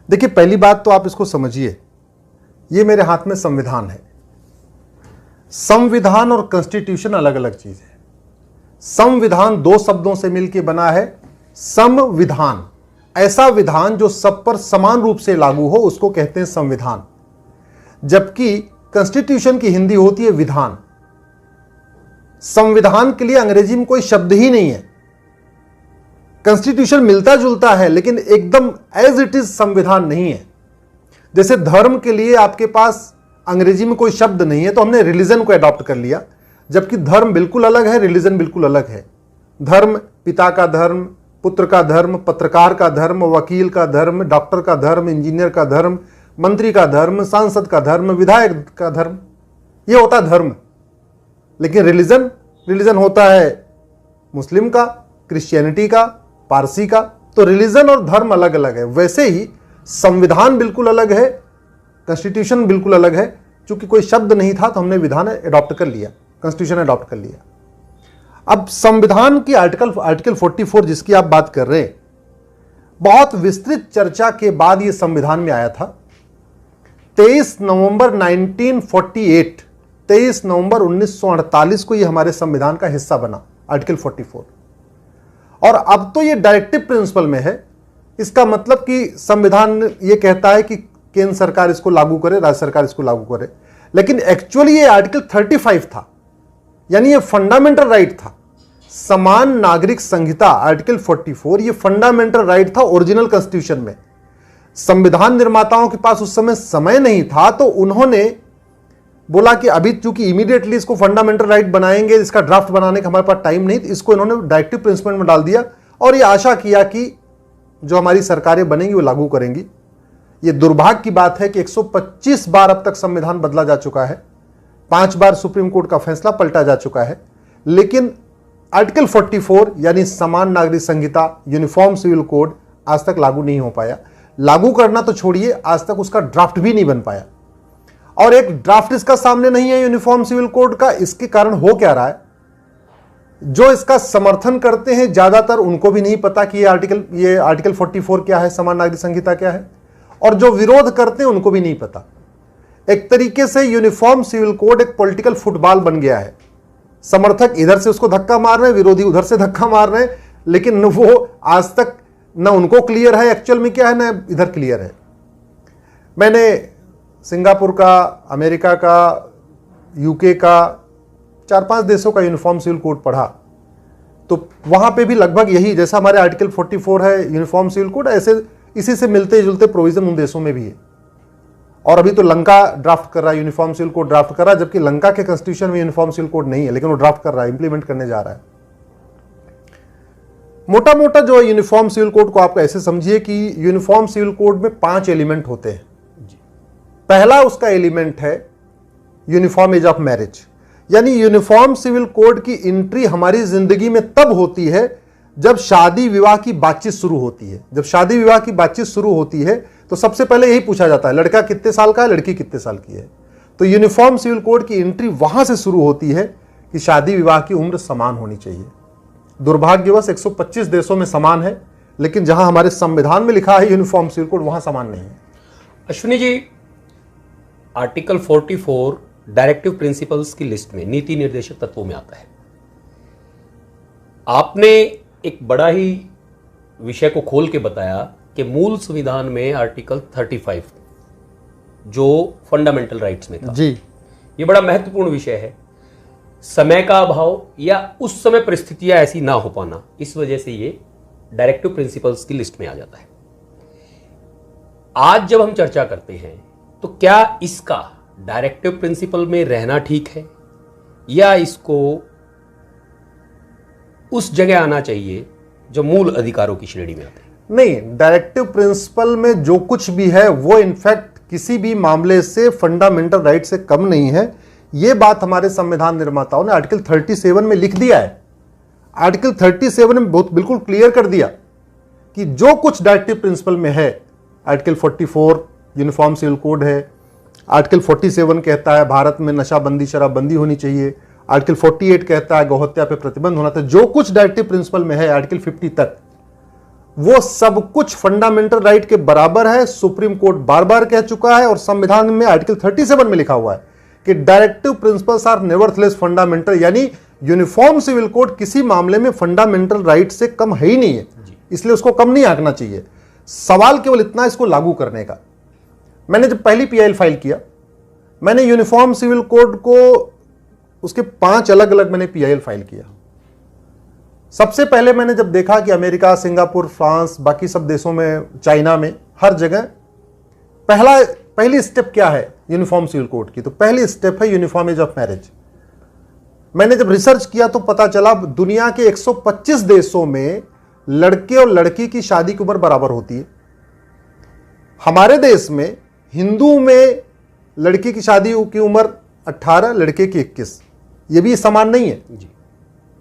देखिए, पहली बात तो आप इसको समझिए, ये मेरे हाथ में संविधान है। संविधान और कॉन्स्टिट्यूशन अलग अलग चीज है। संविधान दो शब्दों से मिलकर बना है, संविधान। ऐसा विधान जो सब पर समान रूप से लागू हो उसको कहते हैं संविधान, जबकि कॉन्स्टिट्यूशन की हिंदी होती है विधान। संविधान के लिए अंग्रेजी में कोई शब्द ही नहीं है। कॉन्स्टिट्यूशन मिलता जुलता है लेकिन एकदम एज इट इज संविधान नहीं है। जैसे धर्म के लिए आपके पास अंग्रेजी में कोई शब्द नहीं है तो हमने रिलीजन को अडॉप्ट कर लिया, जबकि धर्म बिल्कुल अलग है, रिलीजन बिल्कुल अलग है। धर्म पिता का धर्म, पुत्र का धर्म, पत्रकार का धर्म, वकील का धर्म, डॉक्टर का धर्म, इंजीनियर का धर्म, मंत्री का धर्म, सांसद का धर्म, विधायक का धर्म, यह होता है धर्म। लेकिन रिलीजन होता है मुस्लिम का, क्रिश्चियनिटी का, पारसी का। तो रिलीजन और धर्म अलग अलग है। वैसे ही संविधान बिल्कुल अलग है, कॉन्स्टिट्यूशन बिल्कुल अलग है। चूंकि कोई शब्द नहीं था तो हमने विधान अडॉप्ट कर लिया, कॉन्स्टिट्यूशन अडॉप्ट कर लिया। अब संविधान की आर्टिकल 44 जिसकी आप बात कर रहे हैं, बहुत विस्तृत चर्चा के बाद यह संविधान में आया था। 23 नवंबर 1948 को यह हमारे संविधान का हिस्सा बना, आर्टिकल 44। और अब तो यह डायरेक्टिव प्रिंसिपल में है। इसका मतलब कि संविधान यह कहता है कि केंद्र सरकार इसको लागू करे, राज्य सरकार इसको लागू करे, लेकिन एक्चुअली यह आर्टिकल 35 था, यानी यह फंडामेंटल राइट था। समान नागरिक संहिता आर्टिकल 44 यह फंडामेंटल राइट था ओरिजिनल कॉन्स्टिट्यूशन में। संविधान निर्माताओं के पास उस समय नहीं था तो उन्होंने बोला कि अभी चूंकि इमीडिएटली इसको फंडामेंटल राइट बनाएंगे, इसका ड्राफ्ट बनाने का हमारे पास टाइम नहीं, तो इसको इन्होंने डायरेक्टिव प्रिंसिपल में डाल दिया और ये आशा किया कि जो हमारी सरकारें बनेंगी वो लागू करेंगी। ये दुर्भाग्य की बात है कि 125 बार अब तक संविधान बदला जा चुका है, 5 बार सुप्रीम कोर्ट का फैसला पलटा जा चुका है, लेकिन आर्टिकल 44 यानी समान नागरिक संहिता, यूनिफॉर्म सिविल कोड आज तक लागू नहीं हो पाया। लागू करना तो छोड़िए, आज तक उसका ड्राफ्ट भी नहीं बन पाया। और एक ड्राफ्ट इसका सामने नहीं है यूनिफॉर्म सिविल कोड का। इसके कारण हो क्या रहा है, जो इसका समर्थन करते हैं ज्यादातर उनको भी नहीं पता कि ये आर्टिकल 44 क्या है, समान नागरिक संहिता क्या है, और जो विरोध करते हैं उनको भी नहीं पता। एक तरीके से यूनिफॉर्म सिविल कोड एक पॉलिटिकल फुटबॉल बन गया है। समर्थक इधर से उसको धक्का मार रहे हैं, विरोधी उधर से धक्का मार रहे हैं, लेकिन वो आज तक न उनको क्लियर है एक्चुअल में क्या है, न इधर क्लियर है। मैंने सिंगापुर का, अमेरिका का, यूके का, 4-5 देशों का यूनिफॉर्म सिविल कोड पढ़ा, तो वहां पे भी लगभग यही, जैसा हमारे आर्टिकल 44 है यूनिफॉर्म सिविल कोड, ऐसे इसी से मिलते जुलते प्रोविजन उन देशों में भी है। और अभी तो लंका ड्राफ्ट कर रहा है, यूनिफॉर्म सिविल कोड ड्राफ्ट कर रहा है, जबकि लंका के कॉन्स्टिट्यूशन में यूनिफॉर्म सिविल कोड नहीं है, लेकिन वो ड्राफ्ट कर रहा है, इंप्लीमेंट करने जा रहा है। मोटा मोटा जो यूनिफॉर्म सिविल कोड को आप ऐसे समझिए कि यूनिफॉर्म सिविल कोड में 5 एलिमेंट होते हैं। पहला उसका एलिमेंट है यूनिफॉर्म एज ऑफ मैरिज, यानी यूनिफॉर्म सिविल कोड की एंट्री हमारी जिंदगी में तब होती है जब शादी विवाह की बातचीत शुरू होती है। जब शादी विवाह की बातचीत शुरू होती है तो सबसे पहले यही पूछा जाता है, लड़का कितने साल का है, लड़की कितने साल की है। तो यूनिफॉर्म सिविल कोड की एंट्री वहां से शुरू होती है कि शादी विवाह की उम्र समान होनी चाहिए। दुर्भाग्यवश 125 देशों में समान है, लेकिन जहां हमारे संविधान में लिखा है यूनिफॉर्म सिविल कोड, वहां समान नहीं है। Ashwini ji, article 44 directive principles की लिस्ट में नीति निर्देशक तत्वों में आता है। आपने एक बड़ा ही विषय को खोल के बताया कि मूल संविधान में आर्टिकल 35 जो फंडामेंटल राइट्स में था जी, ये बड़ा महत्वपूर्ण विषय है। समय का अभाव या उस समय परिस्थितियां ऐसी ना हो पाना, इस वजह से ये डायरेक्टिव प्रिंसिपल्स की लिस्ट में आ जाता है। आज जब हम चर्चा करते हैं तो क्या इसका डायरेक्टिव प्रिंसिपल में रहना ठीक है या इसको उस जगह आना चाहिए जो मूल अधिकारों की श्रेणी में आते हैं? नहीं, डायरेक्टिव प्रिंसिपल में जो कुछ भी है वो इनफैक्ट किसी भी मामले से फंडामेंटल राइट से कम नहीं है। यह बात हमारे संविधान निर्माताओं ने आर्टिकल 37 में लिख दिया है। आर्टिकल 37 में बहुत बिल्कुल क्लियर कर दिया कि जो कुछ डायरेक्टिव प्रिंसिपल में है, आर्टिकल 44 यूनिफॉर्म सिविल कोड है, आर्टिकल 47 कहता है भारत में नशाबंदी शराबबंदी होनी चाहिए, आर्टिकल 48 कहता है गौहत्या पे प्रतिबंध होना था। जो कुछ डायरेक्टिव प्रिंसिपल में है आर्टिकल 50 तक, वो सब कुछ फंडामेंटल राइट के बराबर है। सुप्रीम कोर्ट बार बार कह चुका है और संविधान में आर्टिकल 37 में लिखा हुआ है कि directive principles are nevertheless fundamental, यानी यूनिफॉर्म सिविल कोड किसी मामले में फंडामेंटल राइट से कम है ही नहीं है, इसलिए उसको कम नहीं आंकना चाहिए। सवाल केवल इतना इसको लागू करने का। मैंने जब पहली पीआईएल फाइल किया, मैंने यूनिफॉर्म सिविल कोड को उसके 5 अलग अलग मैंने पीआईएल फाइल किया। सबसे पहले मैंने जब देखा कि अमेरिका, सिंगापुर, फ्रांस, बाकी सब देशों में, चाइना में, हर जगह पहली स्टेप क्या है यूनिफॉर्म सिविल कोड की, तो पहली स्टेप है यूनिफॉर्म एज ऑफ मैरिज। मैंने जब रिसर्च किया तो पता चला दुनिया के 125 देशों में लड़के और लड़की की शादी की उम्र बराबर होती है। हमारे देश में हिंदू में लड़की की शादी की उम्र 18, लड़के की 21। ये भी समान नहीं है जी।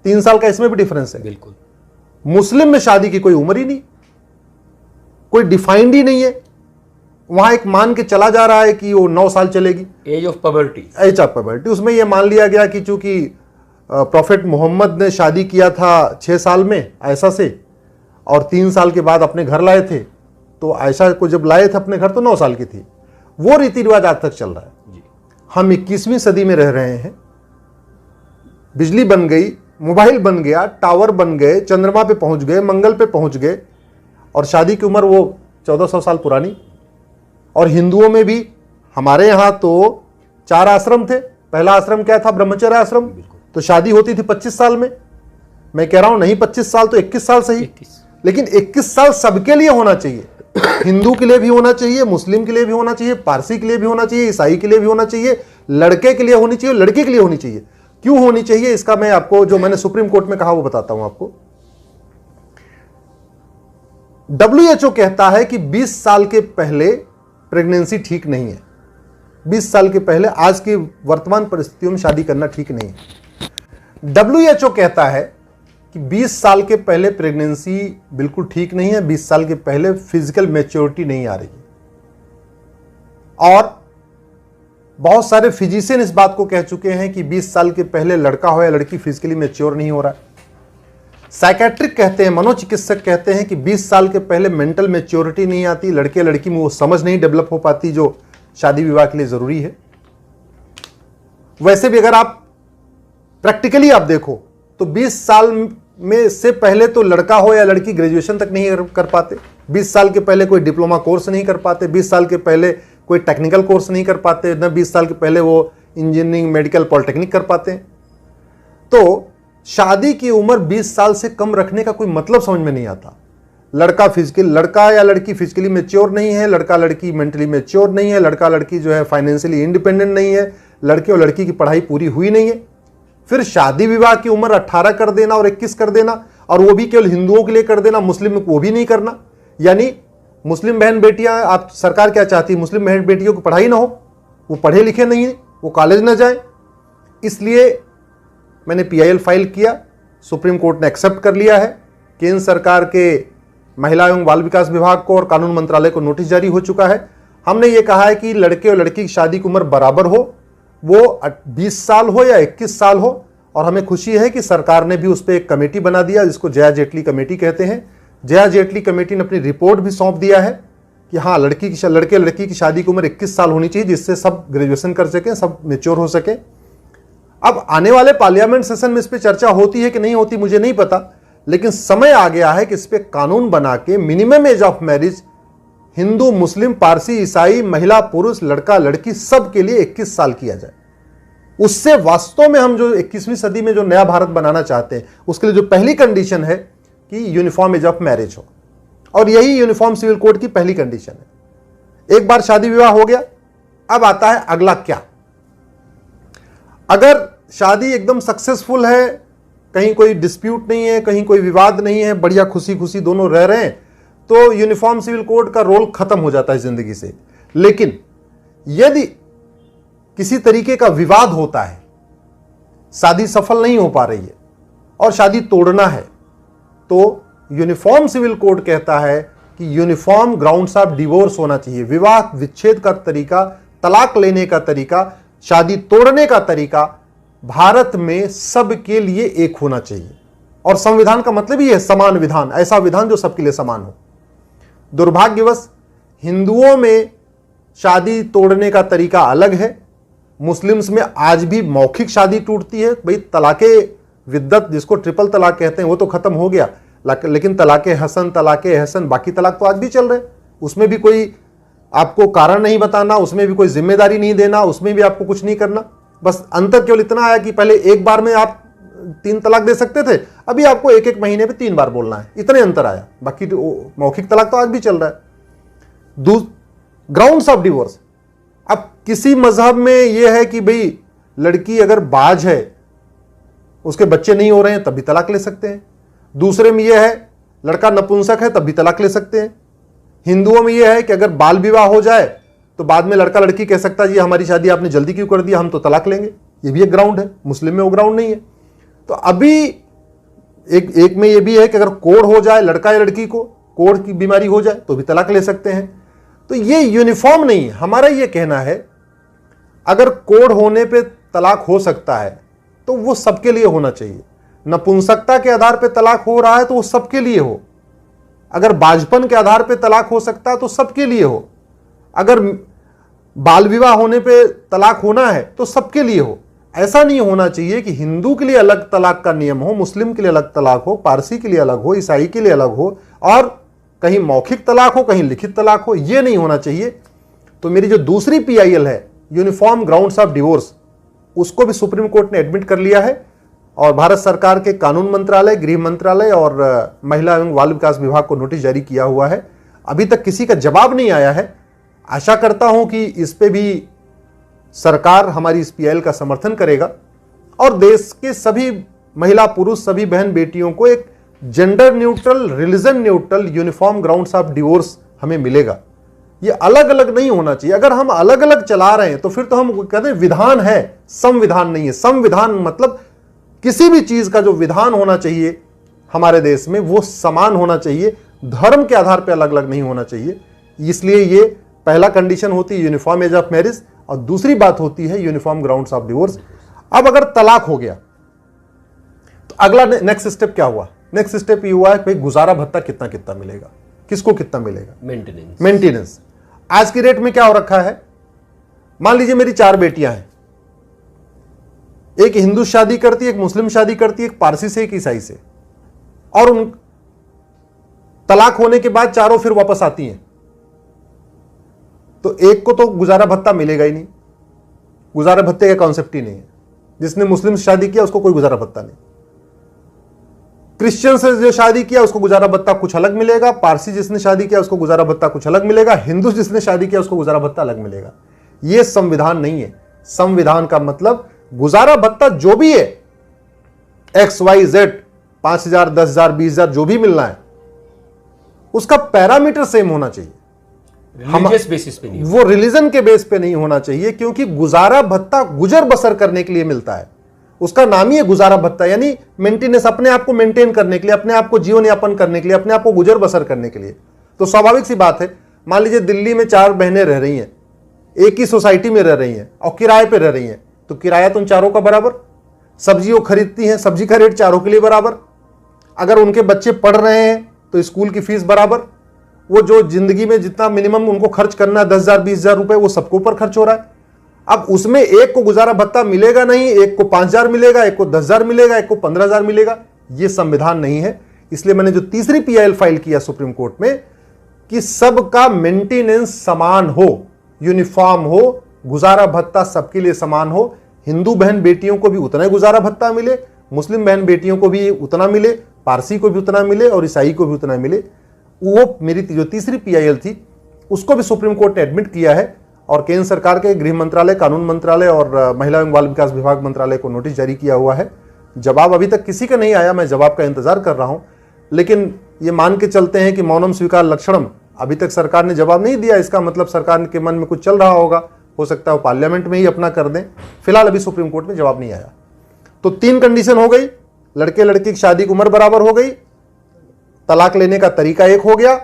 3 साल का इसमें भी डिफरेंस है। बिल्कुल। मुस्लिम में शादी की कोई उम्र ही नहीं, कोई डिफाइंड ही नहीं है। वहां एक मान के चला जा रहा है कि वो 9 साल चलेगी, age of puberty. Age of puberty. उसमें यह मान लिया गया कि चूंकि प्रॉफेट मोहम्मद ने शादी किया था 6 साल में आयशा से और 3 साल के बाद अपने घर लाए थे, तो आयशा को जब लाए थे अपने घर तो 9 साल की थी। वो रीति रिवाज आज तक चल रहा है जी। हम 21वीं सदी में रह रहे हैं। बिजली बन गई, मोबाइल बन गया, टावर बन गए, चंद्रमा पे पहुंच गए, मंगल पे पहुंच गए, और शादी की उम्र वो 1400 साल पुरानी। और हिंदुओं में भी हमारे यहां तो 4 आश्रम थे। पहला आश्रम क्या था? ब्रह्मचर्य आश्रम। तो शादी होती थी 25 साल में। मैं कह रहा हूं नहीं 25 साल तो 21 साल सही, लेकिन 21 साल सबके लिए होना चाहिए। हिंदू के लिए भी होना चाहिए, मुस्लिम के लिए भी होना चाहिए, पारसी के लिए भी होना चाहिए, ईसाई के लिए भी होना चाहिए, लड़के के लिए होनी चाहिए, लड़की के लिए होनी चाहिए। क्यों होनी चाहिए इसका मैं आपको, जो मैंने सुप्रीम कोर्ट में कहा वो बताता हूं आपको। WHO कहता है कि 20 साल के पहले प्रेगनेंसी ठीक नहीं है। 20 साल के पहले आज की वर्तमान परिस्थितियों में शादी करना ठीक नहीं है। WHO कहता है कि 20 साल के पहले प्रेगनेंसी बिल्कुल ठीक नहीं है। 20 साल के पहले फिजिकल मैच्योरिटी नहीं आ रही है। और बहुत सारे फिजिशियन इस बात को कह चुके हैं कि 20 साल के पहले लड़का हो या लड़की फिजिकली मैच्योर नहीं हो रहा है। साइकेट्रिक कहते हैं, मनोचिकित्सक कहते हैं कि 20 साल के पहले मेंटल मैच्योरिटी नहीं आती, लड़के लड़की में वो समझ नहीं डेवलप हो पाती जो शादी विवाह के लिए जरूरी है। वैसे भी अगर आप प्रैक्टिकली आप देखो तो 20 साल में से पहले तो लड़का हो या लड़की ग्रेजुएशन तक नहीं कर पाते। 20 साल के पहले कोई डिप्लोमा कोर्स नहीं कर पाते। 20 साल के पहले कोई टेक्निकल कोर्स नहीं कर पाते। न 20 साल के पहले वो इंजीनियरिंग, मेडिकल, पॉलिटेक्निक कर पाते हैं। तो शादी की उम्र 20 साल से कम रखने का कोई मतलब समझ में नहीं आता। लड़का या लड़की फिजिकली मैच्योर नहीं है, लड़का लड़की मेंटली मैच्योर नहीं है, लड़का लड़की जो है फाइनेंशियली इंडिपेंडेंट नहीं है, लड़के और लड़की की पढ़ाई पूरी हुई नहीं है। फिर शादी विवाह की उम्र 18 कर देना और 21 कर देना, और वो भी केवल हिंदुओं के लिए कर देना, मुस्लिम को वो भी नहीं करना। यानी मुस्लिम बहन बेटियां, आप सरकार क्या चाहती है? मुस्लिम बहन बेटियों को पढ़ाई ना हो, वो पढ़े लिखे नहीं है, वो कॉलेज ना जाए। इसलिए मैंने पीआईएल फाइल किया, सुप्रीम कोर्ट ने एक्सेप्ट कर लिया है। केंद्र सरकार के महिला एवं बाल विकास विभाग को और कानून मंत्रालय को नोटिस जारी हो चुका है। हमने ये कहा है कि लड़के और लड़की की शादी की उम्र बराबर हो, वो 20 साल हो या 21 साल हो। और हमें खुशी है कि सरकार ने भी उस पर एक कमेटी बना दिया जिसको जया जेटली कमेटी कहते हैं। जया जेटली कमेटी ने अपनी रिपोर्ट भी सौंप दिया है कि हाँ, लड़के लड़की की शादी की उम्र 21 साल होनी चाहिए, जिससे सब ग्रेजुएशन कर सकें, सब मेच्योर हो सके। अब आने वाले पार्लियामेंट सेशन में इस पर चर्चा होती है कि नहीं होती मुझे नहीं पता, लेकिन समय आ गया है कि इस पर कानून बना के minimum age of marriage Hindu, Muslim, Parsi, ईसाई, महिला, पुरुष, लड़का लड़की सब के लिए 21 साल किया जाए। उससे वास्तव में हम जो 21वीं सदी में जो नया भारत बनाना चाहते हैं, उसके लिए जो पहली कंडीशन है कि यूनिफॉर्म एज ऑफ मैरिज हो, और यही यूनिफॉर्म सिविल कोड की पहली कंडीशन है। एक बार शादी विवाह हो गया, अब आता है अगला क्या। अगर शादी एकदम सक्सेसफुल है, कहीं कोई डिस्प्यूट नहीं है, कहीं कोई विवाद नहीं है, बढ़िया खुशी खुशी दोनों रह रहे हैं, तो यूनिफॉर्म सिविल कोड का रोल खत्म हो जाता है जिंदगी से। लेकिन यदि किसी तरीके का विवाद होता है, शादी सफल नहीं हो पा रही है और शादी तोड़ना है, तो यूनिफॉर्म सिविल कोड कहता है कि यूनिफॉर्म ग्राउंड्स ऑफ डिवोर्स होना चाहिए। विवाह विच्छेद का तरीका, तलाक लेने का तरीका, शादी तोड़ने का तरीका भारत में सबके लिए एक होना चाहिए। और संविधान का मतलब ही है समान विधान, ऐसा विधान जो सबके लिए समान हो। दुर्भाग्यवश हिंदुओं में शादी तोड़ने का तरीका अलग है, मुस्लिम्स में आज भी मौखिक शादी टूटती है। भाई तलाके विद्दत जिसको ट्रिपल तलाक कहते हैं वो तो खत्म हो गया, लेकिन तलाके हसन, तलाके एहसन, बाकी तलाक तो आज भी चल रहे हैं। उसमें भी कोई आपको कारण नहीं बताना, उसमें भी कोई जिम्मेदारी नहीं देना, उसमें भी आपको कुछ नहीं करना। बस अंतर केवल इतना आया कि पहले एक बार में आप 3 तलाक दे सकते थे, अभी आपको एक एक महीने पे 3 बार बोलना है, इतने अंतर आया। बाकी मौखिक तलाक तो आज भी चल रहा है। ग्राउंड्स ऑफ डिवोर्स, अब किसी मजहब में यह है कि भाई लड़की अगर बाज है, उसके बच्चे नहीं हो रहे हैं, तब भी तलाक ले सकते हैं। दूसरे में यह है लड़का नपुंसक है, तब भी तलाक ले सकते हैं। हिंदुओं में यह है कि अगर बाल विवाह हो जाए तो बाद में लड़का लड़की कह सकता है जी हमारी शादी आपने जल्दी क्यों कर दिया, हम तो तलाक लेंगे। यह भी एक ग्राउंड है, मुस्लिम में वो ग्राउंड नहीं है। तो अभी एक में यह भी है कि अगर कोढ़ हो जाए लड़का या लड़की को, कोढ़ की बीमारी हो जाए तो भी तलाक ले सकते हैं। तो ये यूनिफॉर्म नहीं है। हमारा यह कहना है अगर कोढ़ होने पे तलाक हो सकता है तो वो सबके लिए होना चाहिए। नपुंसकता के आधार पे तलाक हो रहा है तो वो सबके लिए हो। अगर बाजपन के आधार पे तलाक हो सकता है तो सबके लिए हो। अगर बाल विवाह होने पे तलाक होना है तो सबके लिए हो। ऐसा नहीं होना चाहिए कि हिंदू के लिए अलग तलाक का नियम हो, मुस्लिम के लिए अलग तलाक हो, पारसी के लिए अलग हो, ईसाई के लिए अलग हो, और कहीं मौखिक तलाक हो, कहीं लिखित तलाक हो। यह नहीं होना चाहिए। तो मेरी जो दूसरी PIL है, यूनिफॉर्म ग्राउंड्स ऑफ डिवोर्स, उसको भी सुप्रीम कोर्ट ने एडमिट कर लिया है और भारत सरकार के कानून मंत्रालय, गृह मंत्रालय और महिला एवं बाल विकास विभाग को नोटिस जारी किया हुआ है। अभी तक किसी का जवाब नहीं आया है। आशा करता हूं कि इस पे भी सरकार हमारी इस PIL का समर्थन करेगा और देश के सभी महिला पुरुष, सभी बहन बेटियों को एक gender neutral, religion neutral uniform grounds of divorce हमें मिलेगा। ये अलग अलग नहीं होना चाहिए। अगर हम अलग अलग चला रहे हैं तो फिर तो हम कहते हैं विधान है, संविधान नहीं है। संविधान मतलब किसी भी चीज का जो विधान होना चाहिए हमारे देश में वो समान होना चाहिए, धर्म के आधार पर अलग अलग नहीं होना चाहिए। इसलिए ये पहला कंडीशन होती है यूनिफॉर्म एज ऑफ मैरिज और दूसरी बात होती है यूनिफॉर्म ग्राउंड्स ऑफ डिवोर्स। अब अगर तलाक हो गया तो अगला नेक्स्ट स्टेप क्या हुआ? नेक्स्ट स्टेप ये हुआ है भाई गुजारा भत्ता कितना कितना मिलेगा, किसको कितना मिलेगा, मेंटेनेंस। आज की रेट में क्या हो रखा है? मान लीजिए मेरी 4 बेटियां हैं, एक हिंदू शादी करती है, एक मुस्लिम शादी करती है, एक पारसी से, एक ईसाई से, और उन तलाक होने के बाद चारों फिर वापस आती हैं, तो एक को तो गुजारा भत्ता मिलेगा ही नहीं। गुजारा भत्ते का कॉन्सेप्ट ही नहीं है। जिसने मुस्लिम से शादी किया उसको कोई गुजारा भत्ता नहीं, क्रिश्चियन से जो शादी किया उसको गुजारा भत्ता कुछ अलग मिलेगा, पारसी जिसने शादी किया उसको गुजारा भत्ता कुछ अलग मिलेगा, हिंदू जिसने शादी किया उसको गुजारा भत्ता अलग मिलेगा। यह संविधान नहीं है। संविधान का मतलब गुजारा भत्ता जो भी है XYZ 5,000, 10,000, 20,000 जो भी मिलना है उसका पैरामीटर सेम होना चाहिए। रिलीजियस बेसिस पे नहीं, वो रिलीजन के बेस पे नहीं होना चाहिए, क्योंकि गुजारा भत्ता गुजर बसर करने के लिए मिलता है। उसका नाम ही है गुजारा भत्ता, यानी मेंटेनेंस, अपने आप को मेंटेन करने के लिए, अपने आप को जीवन यापन करने के लिए, अपने आप को गुजर बसर करने के लिए। तो स्वाभाविक सी बात है, मान लीजिए दिल्ली में 4 बहनें रह रही हैं, एक ही सोसाइटी में रह रही हैं और किराए पे रह रही हैं, तो किराया तो उन चारों का बराबर। सब्जी वो खरीदती हैं, सब्जी का रेट चारों के लिए बराबर। अगर उनके बच्चे पढ़ रहे हैं तो स्कूल की फीस बराबर। वो जो जिंदगी में जितना मिनिमम उनको खर्च करना है 10,000, 20,000 रुपए, वो सबके ऊपर खर्च हो रहा है। अब उसमें एक को गुजारा भत्ता मिलेगा नहीं, एक को 5,000 मिलेगा, एक को 10,000 मिलेगा, एक को 15,000 मिलेगा। ये संविधान नहीं है। इसलिए मैंने जो तीसरी PIL फाइल किया सुप्रीम कोर्ट में कि सबका मेंटेनेंस समान हो, यूनिफॉर्म हो, गुजारा भत्ता सबके लिए समान हो। हिंदू बहन बेटियों को भी उतना ही गुजारा भत्ता मिले, मुस्लिम बहन बेटियों को भी उतना मिले, पारसी को भी उतना मिले और ईसाई को भी उतना मिले। वो मेरी जो तीसरी PIL थी उसको भी सुप्रीम कोर्ट ने एडमिट किया है और केंद्र सरकार के गृह मंत्रालय, कानून मंत्रालय और महिला एवं बाल विकास विभाग मंत्रालय को नोटिस जारी किया हुआ है। जवाब अभी तक किसी का नहीं आया, मैं जवाब का इंतजार कर रहा हूं। लेकिन ये मान के चलते हैं कि मौनम स्वीकार लक्षणम, अभी तक सरकार ने जवाब नहीं दिया। इसका मतलब सरकार के मन में कुछ चल रहा होगा, हो सकता है वो पार्लियामेंट में ही अपना कर दें। फिलहाल अभी सुप्रीम कोर्ट में जवाब नहीं आया। तो 3 कंडीशन हो गई, लड़के लड़की की शादी की उम्र बराबर हो गई, तलाक लेने का तरीका एक हो गया,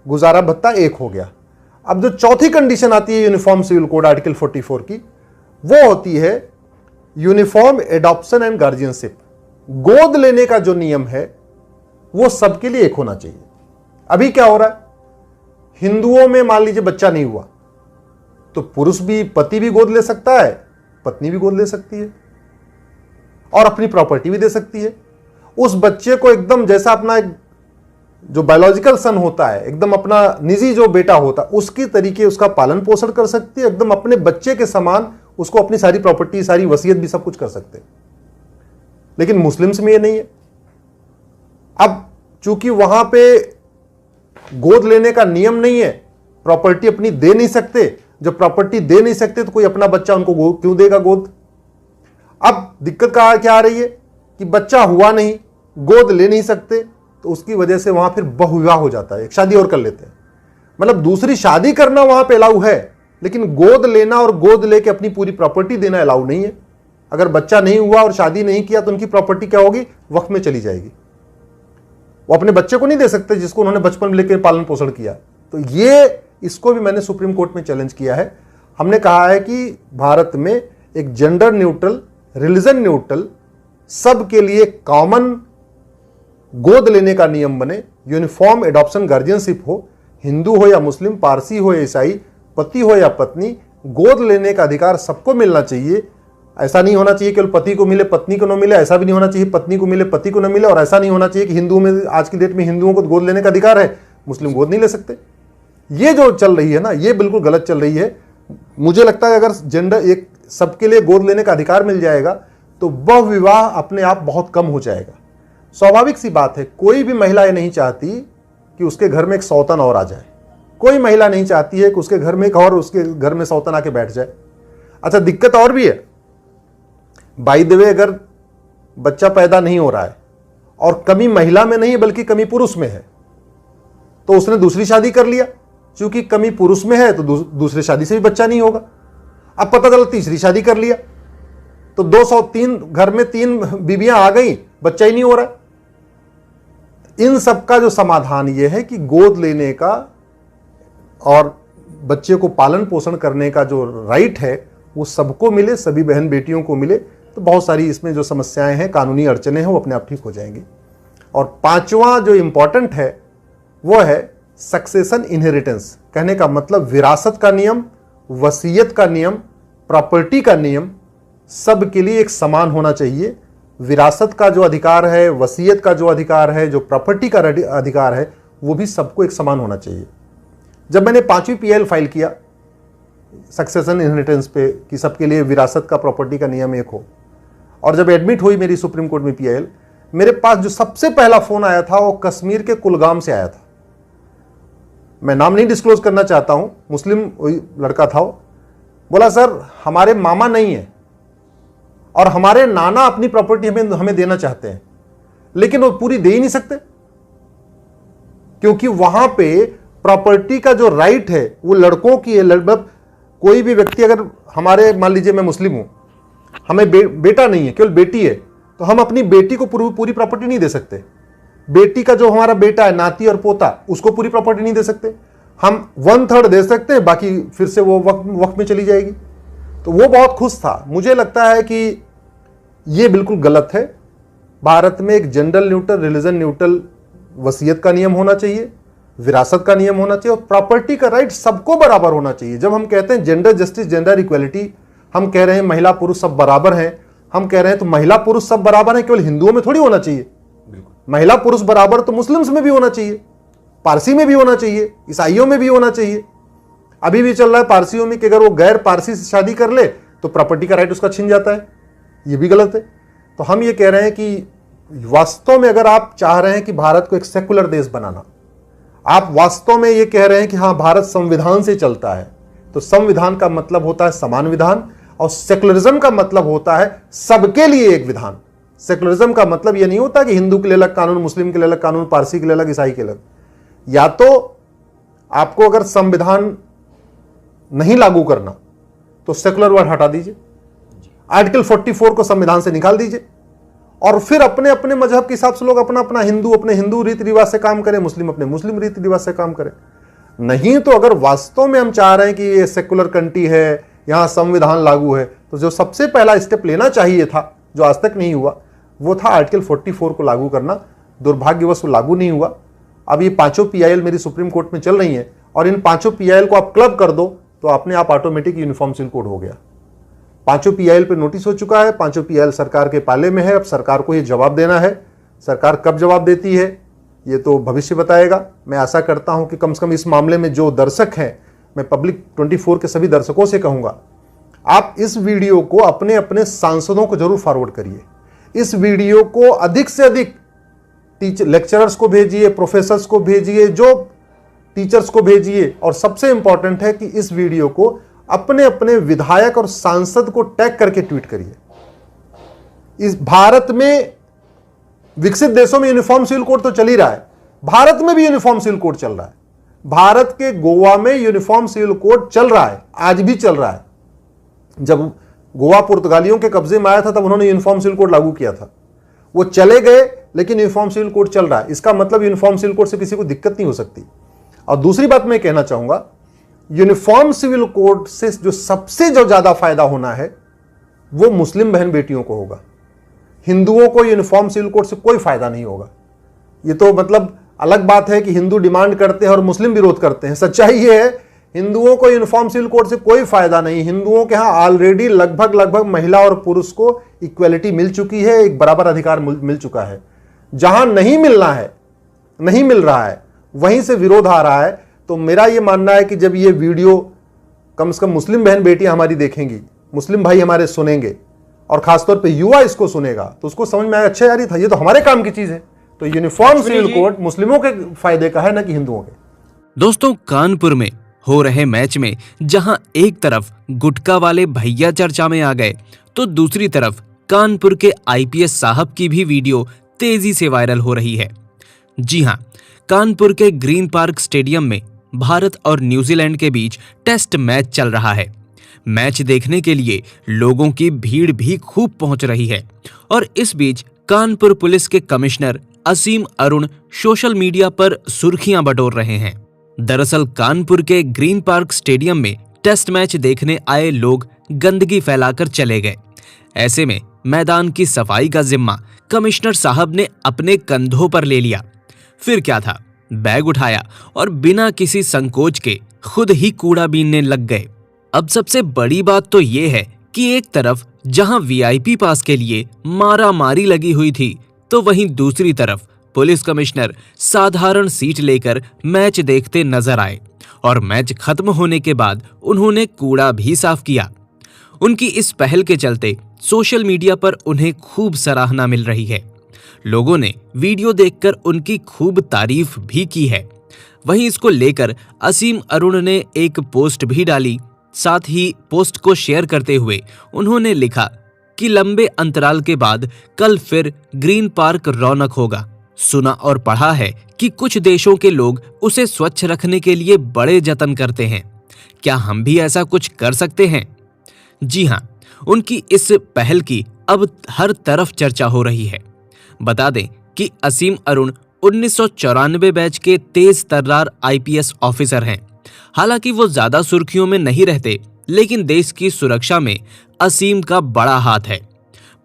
गुजारा भत्ता एक हो गया। अब जो चौथी कंडीशन आती है यूनिफॉर्म सिविल कोड आर्टिकल 44 की, वो होती है यूनिफॉर्म एडॉप्शन एंड गार्जियनशिप। गोद लेने का जो नियम है वो सबके लिए एक होना चाहिए। अभी क्या हो रहा है, हिंदुओं में मान लीजिए बच्चा नहीं हुआ तो पुरुष भी, पति भी गोद ले सकता है, पत्नी भी गोद ले सकती है और अपनी प्रॉपर्टी भी दे सकती है। उस बच्चे को एकदम जैसा अपना एक जो बायोलॉजिकल सन होता है, एकदम अपना निजी जो बेटा होता है उसकी तरीके उसका पालन पोषण कर सकती है, एकदम अपने बच्चे के समान उसको अपनी सारी प्रॉपर्टी, सारी वसीयत भी सब कुछ कर सकते हैं। लेकिन मुस्लिम्स में ये नहीं है। अब चूंकि वहां पे गोद लेने का नियम नहीं है, प्रॉपर्टी अपनी दे नहीं सकते, जब प्रॉपर्टी दे नहीं सकते तो कोई अपना बच्चा उनको क्यों देगा गोद। अब दिक्कत क्या आ रही है कि बच्चा हुआ नहीं, गोद ले नहीं सकते, तो उसकी वजह से वहां फिर बहुविवाह हो जाता है, एक शादी और कर लेते हैं। मतलब दूसरी शादी करना वहां पे अलाउ है, लेकिन गोद लेना और गोद लेके अपनी पूरी प्रॉपर्टी देना अलाउ नहीं है। अगर बच्चा नहीं हुआ और शादी नहीं किया तो उनकी प्रॉपर्टी क्या होगी, वक्फ में चली जाएगी। वो अपने बच्चे को नहीं दे सकते जिसको उन्होंने बचपन में लेकर पालन पोषण किया। तो ये, इसको भी मैंने सुप्रीम कोर्ट में चैलेंज किया है। हमने कहा है कि भारत में एक जेंडर न्यूट्रल, रिलीजन न्यूट्रल, सबके लिए कॉमन गोद लेने का नियम बने, यूनिफॉर्म एडॉप्शन गार्जियनशिप हो, हिंदू हो या मुस्लिम, पारसी हो या ईसाई, पति हो या पत्नी, गोद लेने का अधिकार सबको मिलना चाहिए। ऐसा नहीं होना चाहिए केवल पति को मिले पत्नी को न मिले, ऐसा भी नहीं होना चाहिए पत्नी को मिले पति को न मिले, और ऐसा नहीं होना चाहिए कि हिंदुओं में, आज की डेट में हिंदुओं को गोद लेने का अधिकार है, मुस्लिम गोद नहीं ले सकते। ये जो चल रही है ना, ये बिल्कुल गलत चल रही है। मुझे लगता है अगर जेंडर एक सबके लिए गोद लेने का अधिकार मिल जाएगा तो बहुविवाह अपने आप बहुत कम हो जाएगा। स्वाभाविक सी बात है, कोई भी महिला ये नहीं चाहती कि उसके घर में एक सौतन और आ जाए। कोई महिला नहीं चाहती है कि उसके घर में एक और उसके घर में सौतन आके बैठ जाए। अच्छा, दिक्कत और भी है, बाय द वे, अगर बच्चा पैदा नहीं हो रहा है और कमी महिला में नहीं है बल्कि कमी पुरुष में है, तो उसने दूसरी शादी कर लिया। चूंकि कमी पुरुष में है तो दूसरी शादी से भी बच्चा नहीं होगा। अब पता चला तीसरी शादी कर लिया तो 203 घर में 3 बीबियां आ गई, बच्चा ही नहीं हो रहा। इन सब का जो समाधान यह है कि गोद लेने का और बच्चे को पालन पोषण करने का जो राइट है वो सबको मिले, सभी बहन बेटियों को मिले, तो बहुत सारी इसमें जो समस्याएं हैं, कानूनी अड़चने हैं, वो अपने आप ठीक हो जाएंगी। और पांचवा जो इंपॉर्टेंट है वो है सक्सेशन इनहेरिटेंस। कहने का मतलब विरासत का नियम, वसीयत का नियम, प्रॉपर्टी का नियम सबके लिए एक समान होना चाहिए। विरासत का जो अधिकार है, वसीयत का जो अधिकार है, जो प्रॉपर्टी का अधिकार है, वो भी सबको एक समान होना चाहिए। जब मैंने 5वीं पीएल फाइल किया सक्सेशन इनहेरिटेंस पे कि सबके लिए विरासत का, प्रॉपर्टी का नियम एक हो, और जब एडमिट हुई मेरी सुप्रीम कोर्ट में पीएल, मेरे पास जो सबसे पहला फोन आया था वो कश्मीर के कुलगाम से आया था। मैं नाम नहीं डिस्क्लोज करना चाहता हूं, मुस्लिम लड़का था वो। बोला सर हमारे मामा नहीं है और हमारे नाना अपनी प्रॉपर्टी हमें देना चाहते हैं, लेकिन वो पूरी दे ही नहीं सकते क्योंकि वहां पे प्रॉपर्टी का जो राइट है वो लड़कों की है। मतलब कोई भी व्यक्ति, अगर हमारे, मान लीजिए मैं मुस्लिम हूं, हमें बेटा नहीं है, केवल बेटी है, तो हम अपनी बेटी को पूरी प्रॉपर्टी नहीं दे सकते। बेटी का जो हमारा बेटा है, नाती और पोता, उसको पूरी प्रॉपर्टी नहीं दे सकते। हम 1/3 दे सकते हैं, बाकी फिर से वो वक्त में चली जाएगी। तो वो बहुत खुश था। मुझे लगता है कि ये बिल्कुल गलत है। भारत में एक जेंडर न्यूट्रल, रिलीजन न्यूट्रल वसीयत का नियम होना चाहिए, विरासत का नियम होना चाहिए, और प्रॉपर्टी का राइट सबको बराबर होना चाहिए। जब हम कहते हैं जेंडर जस्टिस, जेंडर इक्वलिटी, हम कह रहे हैं महिला पुरुष सब बराबर हैं, हम कह रहे हैं तो महिला पुरुष सब बराबर हैं केवल हिंदुओं में थोड़ी होना चाहिए। महिला पुरुष बराबर तो मुस्लिम्स में भी होना चाहिए, पारसी में भी होना चाहिए, ईसाइयों में भी होना चाहिए। अभी भी चल रहा है पारसियों में कि अगर वो गैर पारसी से शादी कर ले तो प्रॉपर्टी का राइट उसका छिन जाता है। ये भी गलत है। तो हम ये कह रहे हैं कि वास्तव में अगर आप चाह रहे हैं कि भारत को एक सेकुलर देश बनाना, आप वास्तव में ये कह रहे हैं कि हाँ भारत संविधान से चलता है, तो संविधान का मतलब होता है समान विधान, और सेकुलरिज्म का मतलब होता है सबके लिए एक विधान। सेकुलरिज्म का मतलब यह नहीं होता कि हिंदू के लिए अलग कानून, मुस्लिम के लिए अलग कानून, पारसी के लिए अलग, ईसाई के अलग। या तो आपको अगर संविधान नहीं लागू करना तो सेकुलर वर्ड हटा दीजिए, आर्टिकल 44 को संविधान से निकाल दीजिए, और फिर अपने अपने मजहब के हिसाब से लोग अपना अपना हिंदू अपने हिंदू रीति रिवाज से काम करें, मुस्लिम अपने मुस्लिम रीति रिवाज से काम करें। नहीं तो अगर वास्तव में हम चाह रहे हैं कि ये सेकुलर कंट्री है, यहां संविधान लागू है, तो जो सबसे पहला स्टेप लेना चाहिए था, जो आज तक नहीं हुआ, वो था आर्टिकल 44 को लागू करना। दुर्भाग्यवश वो लागू नहीं हुआ। अब ये 5 PIL मेरी सुप्रीम कोर्ट में चल रही हैं और इन 5 PIL को आप क्लब कर दो तो अपने आप ऑटोमेटिक यूनिफॉर्म सिविल कोड हो गया। 5 PIL पे नोटिस हो चुका है, 5 PIL सरकार के पाले में है। अब सरकार को ये जवाब देना है। सरकार कब जवाब देती है ये तो भविष्य बताएगा। मैं आशा करता हूं कि कम से कम इस मामले में जो दर्शक हैं, मैं पब्लिक 24 के सभी दर्शकों से कहूंगा, आप इस वीडियो को अपने अपने सांसदों को जरूर फॉरवर्ड करिए। इस वीडियो को अधिक से अधिक लेक्चरर्स को भेजिए, प्रोफेसर्स को भेजिए, जो टीचर्स को भेजिए। और सबसे इंपॉर्टेंट है कि इस वीडियो को अपने अपने विधायक और सांसद को टैग करके ट्वीट करिए। इस भारत में विकसित देशों में यूनिफॉर्म सिविल कोड तो चल ही रहा है, भारत में भी यूनिफॉर्म सिविल कोड चल रहा है। भारत के गोवा में यूनिफॉर्म सिविल कोड चल रहा है, आज भी चल रहा है। जब गोवा पुर्तगालियों के कब्जे में आया था तब उन्होंने यूनिफॉर्म सिविल कोड लागू किया था। वो चले गए लेकिन यूनिफॉर्म सिविल कोड चल रहा है। इसका मतलब यूनिफॉर्म सिविल कोड से किसी को दिक्कत नहीं हो सकती। और दूसरी बात मैं कहना चाहूंगा, यूनिफॉर्म सिविल कोड से जो सबसे ज्यादा फायदा होना है वो मुस्लिम बहन बेटियों को होगा। हिंदुओं को यूनिफॉर्म सिविल कोड से कोई फायदा नहीं होगा। ये तो मतलब अलग बात है कि हिंदू डिमांड करते हैं और मुस्लिम विरोध करते हैं। सच्चाई ये है, हिंदुओं को यूनिफॉर्म सिविल कोड से कोई फायदा नहीं। हिंदुओं के यहां ऑलरेडी लगभग महिला और पुरुष को इक्वेलिटी मिल चुकी है, एक बराबर अधिकार मिल चुका है। जहां नहीं मिलना है, नहीं मिल रहा है, वहीं से विरोध आ रहा है। तो मेरा यह मानना है कि जब ये वीडियो कम से कम मुस्लिम बहन बेटियां हमारी देखेंगी, मुस्लिम भाई हमारे सुनेंगे और खासतौर पे युवा इसको सुनेगा तो उसको समझ में आएगा, अच्छा यार ये तो हमारे काम की चीज है। तो यूनिफॉर्म सिविल कोड मुस्लिमों के फायदे का है, ना कि हिंदुओं के। दोस्तों, कानपुर में हो रहे मैच में जहां एक तरफ गुटखा वाले भैया चर्चा में आ गए तो दूसरी तरफ कानपुर के IPS साहब की भी वीडियो तेजी से वायरल हो रही है। जी हां, कानपुर के ग्रीन पार्क स्टेडियम में भारत और न्यूजीलैंड के बीच टेस्ट मैच चल रहा है। मैच देखने के लिए लोगों की भीड़ भी खूब पहुंच रही है और इस बीच कानपुर पुलिस के कमिश्नर असीम अरुण सोशल मीडिया पर सुर्खियां बटोर रहे हैं। दरअसल कानपुर के ग्रीन पार्क स्टेडियम में टेस्ट मैच देखने आए लोग गंदगी फैलाकर चले गए। ऐसे में मैदान की सफाई का जिम्मा कमिश्नर साहब ने अपने कंधों पर ले लिया। फिर क्या था, बैग उठाया और बिना किसी संकोच के खुद ही कूड़ा बीनने लग गए। अब सबसे बड़ी बात तो ये है कि एक तरफ जहां VIP पास के लिए मारामारी लगी हुई थी तो वहीं दूसरी तरफ पुलिस कमिश्नर साधारण सीट लेकर मैच देखते नजर आए और मैच खत्म होने के बाद उन्होंने कूड़ा भी साफ किया। उनकी इस पहल के चलते सोशल मीडिया पर उन्हें खूब सराहना मिल रही है। लोगों ने वीडियो देखकर उनकी खूब तारीफ भी की है। वहीं इसको लेकर असीम अरुण ने एक पोस्ट भी डाली। साथ ही पोस्ट को शेयर करते हुए उन्होंने लिखा कि लंबे अंतराल के बाद कल फिर ग्रीन पार्क रौनक होगा। सुना और पढ़ा है कि कुछ देशों के लोग उसे स्वच्छ रखने के लिए बड़े जतन करते हैं। क्या हम भी ऐसा कुछ कर सकते हैं? जी हां, उनकी इस पहल की अब हर तरफ चर्चा हो रही है। बता दें कि असीम अरुण 1994 बैच के तेज तर्रार IPS ऑफिसर हैं। हालांकि वो ज्यादा सुर्खियों में नहीं रहते, लेकिन देश की सुरक्षा में असीम का बड़ा हाथ है।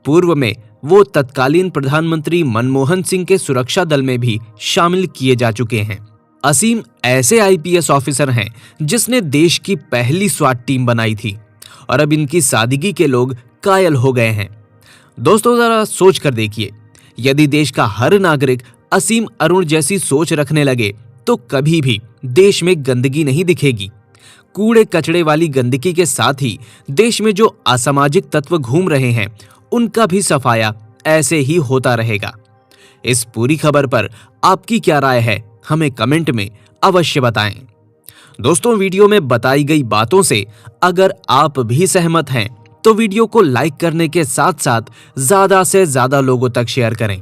पूर्व में वो तत्कालीन प्रधानमंत्री मनमोहन सिंह के सुरक्षा दल में भी शामिल किए जा चुके हैं। असीम ऐसे IPS ऑफिसर हैं जिसने देश की पहली स्वाट टीम बनाई थी और अब इनकी सादगी के लोग कायल हो गए हैं। दोस्तों, जरा सोच कर देखिए, यदि देश का हर नागरिक असीम अरुण जैसी सोच रखने लगे तो कभी भी देश में गंदगी नहीं दिखेगी। कूड़े कचड़े वाली गंदगी के साथ ही देश में जो असामाजिक तत्व घूम रहे हैं उनका भी सफाया ऐसे ही होता रहेगा। इस पूरी खबर पर आपकी क्या राय है, हमें कमेंट में अवश्य बताएं। दोस्तों, वीडियो में बताई गई बातों से अगर आप भी सहमत हैं तो वीडियो को लाइक करने के साथ साथ ज्यादा से ज्यादा लोगों तक शेयर करें,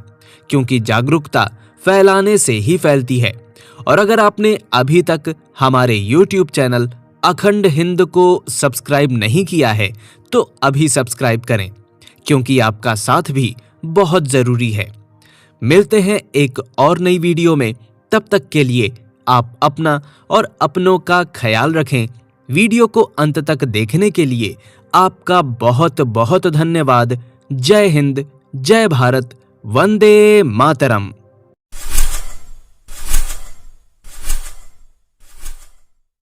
क्योंकि जागरूकता फैलाने से ही फैलती है। और अगर आपने अभी तक हमारे YouTube चैनल अखंड हिंद को सब्सक्राइब नहीं किया है तो अभी सब्सक्राइब करें, क्योंकि आपका साथ भी बहुत जरूरी है। मिलते हैं एक और नई वीडियो में, तब तक के लिए आप अपना और अपनों का ख्याल रखें। वीडियो को अंत तक देखने के लिए आपका बहुत बहुत धन्यवाद। जय हिंद, जय भारत, वंदे मातरम।